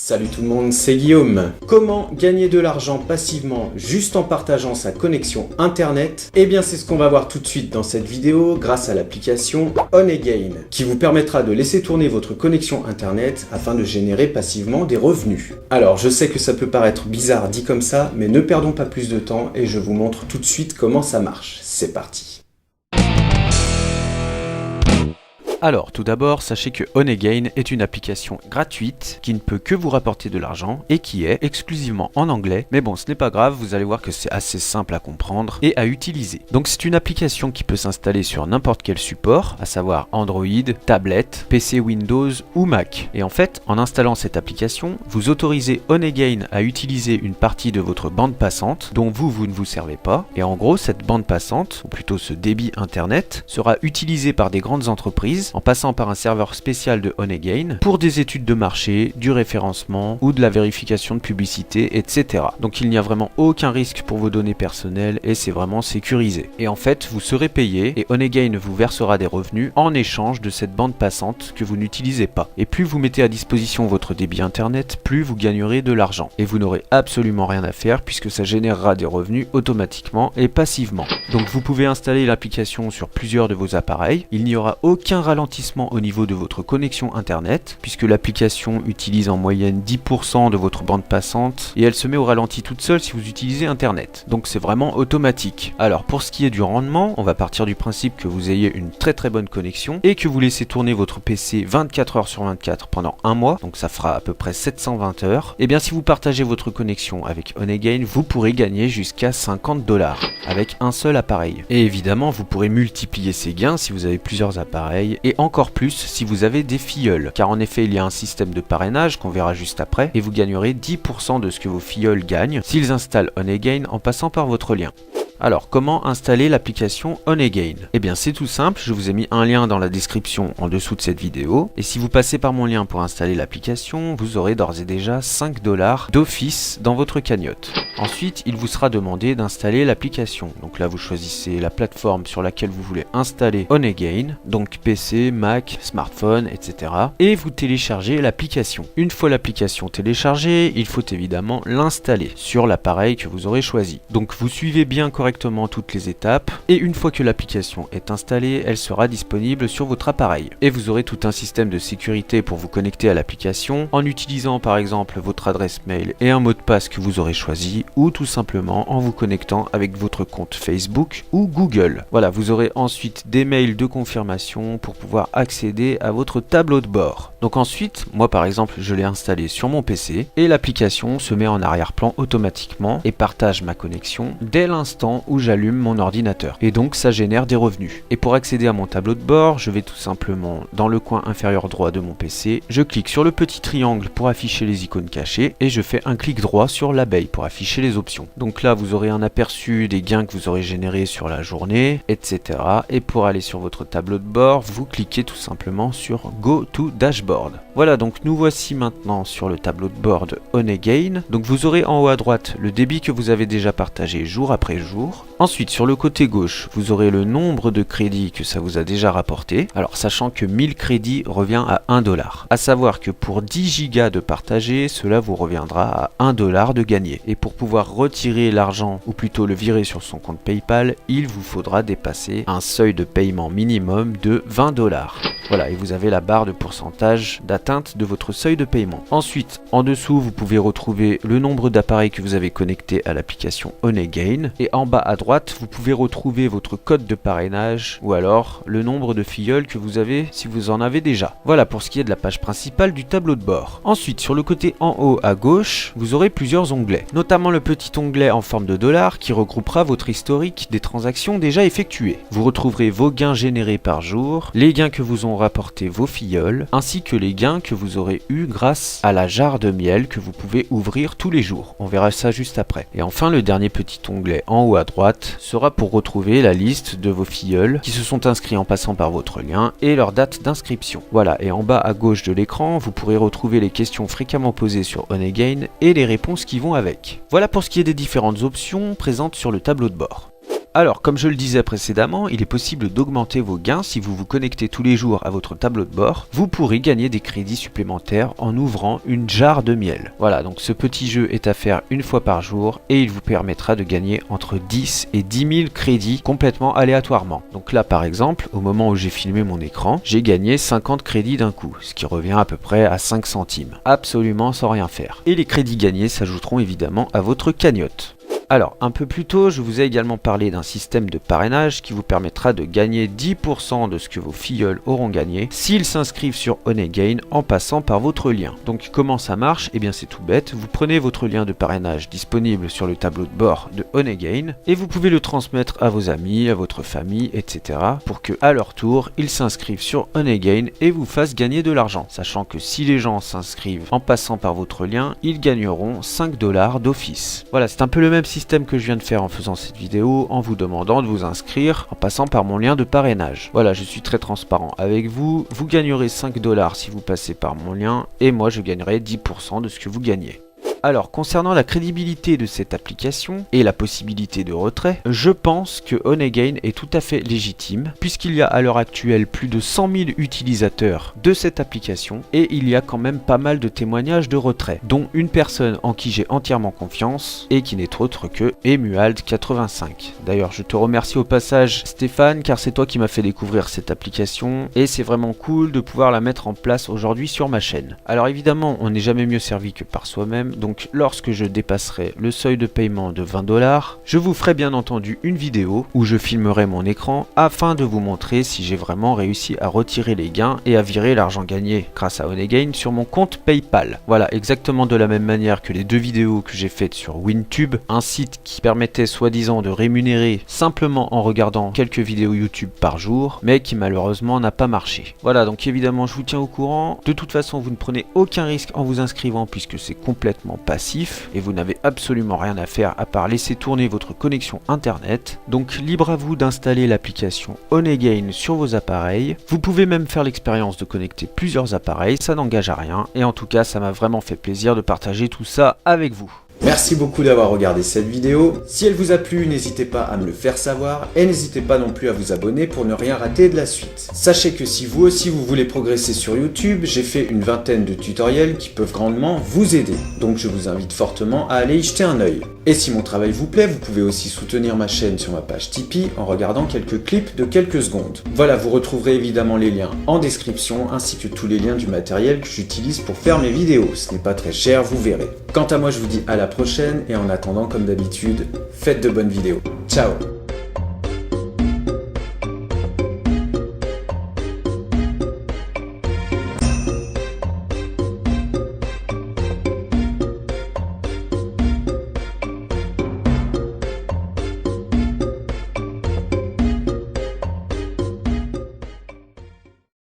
Salut tout le monde, c'est Guillaume. Comment gagner de l'argent passivement juste en partageant sa connexion internet? Eh bien c'est ce qu'on va voir tout de suite dans cette vidéo grâce à l'application OnEgain qui vous permettra de laisser tourner votre connexion internet afin de générer passivement des revenus. Alors je sais que ça peut paraître bizarre dit comme ça, mais ne perdons pas plus de temps et je vous montre tout de suite comment ça marche. C'est parti. Alors, tout d'abord, sachez que OnEgain est une application gratuite qui ne peut que vous rapporter de l'argent et qui est exclusivement en anglais. Mais bon, ce n'est pas grave, vous allez voir que c'est assez simple à comprendre et à utiliser. Donc c'est une application qui peut s'installer sur n'importe quel support, à savoir Android, tablette, PC Windows ou Mac. Et en fait, en installant cette application, vous autorisez OnEgain à utiliser une partie de votre bande passante dont vous ne vous servez pas. Et en gros, cette bande passante, ou plutôt ce débit internet, sera utilisé par des grandes entreprises en passant par un serveur spécial de OnEgain pour des études de marché, du référencement ou de la vérification de publicité, etc. Donc il n'y a vraiment aucun risque pour vos données personnelles et c'est vraiment sécurisé. Et en fait, vous serez payé et OnEgain vous versera des revenus en échange de cette bande passante que vous n'utilisez pas. Et plus vous mettez à disposition votre débit internet, plus vous gagnerez de l'argent. Et vous n'aurez absolument rien à faire puisque ça générera des revenus automatiquement et passivement. Donc vous pouvez installer l'application sur plusieurs de vos appareils. Il n'y aura aucun ralentissement au niveau de votre connexion internet puisque l'application utilise en moyenne 10% de votre bande passante et elle se met au ralenti toute seule si vous utilisez internet. Donc c'est vraiment automatique. Alors pour ce qui est du rendement, on va partir du principe que vous ayez une très bonne connexion et que vous laissez tourner votre PC 24 heures sur 24 pendant un mois, donc ça fera à peu près 720 heures. Et bien si vous partagez votre connexion avec OnEgain, vous pourrez gagner jusqu'à 50$ avec un seul appareil. Et évidemment, vous pourrez multiplier ces gains si vous avez plusieurs appareils et encore plus si vous avez des filleuls, car en effet il y a un système de parrainage qu'on verra juste après et vous gagnerez 10% de ce que vos filleuls gagnent s'ils installent OnEgain en passant par votre lien. Alors, comment installer l'application OnEgain? Eh bien, c'est tout simple, je vous ai mis un lien dans la description en dessous de cette vidéo. Et si vous passez par mon lien pour installer l'application, vous aurez d'ores et déjà 5$ d'office dans votre cagnotte. Ensuite, il vous sera demandé d'installer l'application. Donc là, vous choisissez la plateforme sur laquelle vous voulez installer OnEgain, donc PC, Mac, smartphone, etc. Et vous téléchargez l'application. Une fois l'application téléchargée, il faut évidemment l'installer sur l'appareil que vous aurez choisi. Donc vous suivez bien correctement toutes les étapes et une fois que l'application est installée, elle sera disponible sur votre appareil. Et vous aurez tout un système de sécurité pour vous connecter à l'application en utilisant par exemple votre adresse mail et un mot de passe que vous aurez choisi ou tout simplement en vous connectant avec votre compte Facebook ou Google. Voilà, vous aurez ensuite des mails de confirmation pour pouvoir accéder à votre tableau de bord. Donc ensuite, moi par exemple, je l'ai installé sur mon PC et l'application se met en arrière-plan automatiquement et partage ma connexion dès l'instant où j'allume mon ordinateur. Et donc ça génère des revenus. Et pour accéder à mon tableau de bord, je vais tout simplement dans le coin inférieur droit de mon PC, je clique sur le petit triangle pour afficher les icônes cachées et je fais un clic droit sur l'abeille pour afficher les options. Donc là, vous aurez un aperçu des gains que vous aurez générés sur la journée, etc. Et pour aller sur votre tableau de bord, vous cliquez tout simplement sur Go to Dashboard. Voilà, donc nous voici maintenant sur le tableau de bord de OnEgain. Donc vous aurez en haut à droite le débit que vous avez déjà partagé jour après jour. Ensuite, sur le côté gauche, vous aurez le nombre de crédits que ça vous a déjà rapporté. Alors, sachant que 1000 crédits revient à 1$. À savoir que pour 10 Go de partager, cela vous reviendra à 1$ de gagner. Et pour pouvoir retirer l'argent, ou plutôt le virer sur son compte PayPal, il vous faudra dépasser un seuil de paiement minimum de 20$. Voilà, et vous avez la barre de pourcentage d'atteinte de votre seuil de paiement. Ensuite, en dessous, vous pouvez retrouver le nombre d'appareils que vous avez connectés à l'application OnEgain. Et en bas à droite, vous pouvez retrouver votre code de parrainage ou alors le nombre de filleuls que vous avez si vous en avez déjà. Voilà pour ce qui est de la page principale du tableau de bord. Ensuite, sur le côté en haut à gauche, vous aurez plusieurs onglets, notamment le petit onglet en forme de dollar qui regroupera votre historique des transactions déjà effectuées. Vous retrouverez vos gains générés par jour, les gains que vous ont rapporté vos filleuls, ainsi que les gains que vous aurez eu grâce à la jarre de miel que vous pouvez ouvrir tous les jours. On verra ça juste après. Et enfin, le dernier petit onglet en haut à droite sera pour retrouver la liste de vos filleuls qui se sont inscrits en passant par votre lien et leur date d'inscription. Voilà, et en bas à gauche de l'écran, vous pourrez retrouver les questions fréquemment posées sur OnEgain et les réponses qui vont avec. Voilà pour ce qui est des différentes options présentes sur le tableau de bord. Alors, comme je le disais précédemment, il est possible d'augmenter vos gains si vous vous connectez tous les jours à votre tableau de bord. Vous pourrez gagner des crédits supplémentaires en ouvrant une jarre de miel. Voilà, donc ce petit jeu est à faire une fois par jour et il vous permettra de gagner entre 10 et 10 000 crédits complètement aléatoirement. Donc là, par exemple, au moment où j'ai filmé mon écran, j'ai gagné 50 crédits d'un coup, ce qui revient à peu près à 5 centimes, absolument sans rien faire. Et les crédits gagnés s'ajouteront évidemment à votre cagnotte. Alors, un peu plus tôt, je vous ai également parlé d'un système de parrainage qui vous permettra de gagner 10% de ce que vos filleuls auront gagné s'ils s'inscrivent sur Honeygain en passant par votre lien. Donc comment ça marche? Eh bien c'est tout bête, vous prenez votre lien de parrainage disponible sur le tableau de bord de Honeygain et vous pouvez le transmettre à vos amis, à votre famille, etc. pour que à leur tour, ils s'inscrivent sur Honeygain et vous fassent gagner de l'argent. Sachant que si les gens s'inscrivent en passant par votre lien, ils gagneront 5 $ d'office. Voilà, c'est un peu le même système que je viens de faire en faisant cette vidéo, en vous demandant de vous inscrire en passant par mon lien de parrainage. Voilà, je suis très transparent avec vous, vous gagnerez 5 $ si vous passez par mon lien, et moi je gagnerai 10% de ce que vous gagnez. Alors, concernant la crédibilité de cette application et la possibilité de retrait, je pense que Honeygain est tout à fait légitime, puisqu'il y a à l'heure actuelle plus de 100 000 utilisateurs de cette application, et il y a quand même pas mal de témoignages de retrait, dont une personne en qui j'ai entièrement confiance, et qui n'est autre que Emuald85. D'ailleurs, je te remercie au passage Stéphane, car c'est toi qui m'as fait découvrir cette application, et c'est vraiment cool de pouvoir la mettre en place aujourd'hui sur ma chaîne. Alors évidemment, on n'est jamais mieux servi que par soi-même, donc lorsque je dépasserai le seuil de paiement de 20 $, je vous ferai bien entendu une vidéo où je filmerai mon écran afin de vous montrer si j'ai vraiment réussi à retirer les gains et à virer l'argent gagné grâce à Honeygain sur mon compte PayPal. Voilà, exactement de la même manière que les deux vidéos que j'ai faites sur Wintube, un site qui permettait soi-disant de rémunérer simplement en regardant quelques vidéos YouTube par jour, mais qui malheureusement n'a pas marché. Voilà, donc évidemment je vous tiens au courant. De toute façon, vous ne prenez aucun risque en vous inscrivant puisque c'est complètement passif et vous n'avez absolument rien à faire à part laisser tourner votre connexion internet. Donc libre à vous d'installer l'application Honeygain sur vos appareils. Vous pouvez même faire l'expérience de connecter plusieurs appareils, ça n'engage à rien et en tout cas ça m'a vraiment fait plaisir de partager tout ça avec vous. Merci beaucoup d'avoir regardé cette vidéo. Si elle vous a plu, n'hésitez pas à me le faire savoir et n'hésitez pas non plus à vous abonner pour ne rien rater de la suite. Sachez que si vous aussi vous voulez progresser sur YouTube, j'ai fait une vingtaine de tutoriels qui peuvent grandement vous aider. Donc je vous invite fortement à aller y jeter un œil. Et si mon travail vous plaît, vous pouvez aussi soutenir ma chaîne sur ma page Tipeee en regardant quelques clips de quelques secondes. Voilà, vous retrouverez évidemment les liens en description ainsi que tous les liens du matériel que j'utilise pour faire mes vidéos. Ce n'est pas très cher, vous verrez. Quant à moi, je vous dis à la prochaine et en attendant, comme d'habitude, faites de bonnes vidéos. Ciao!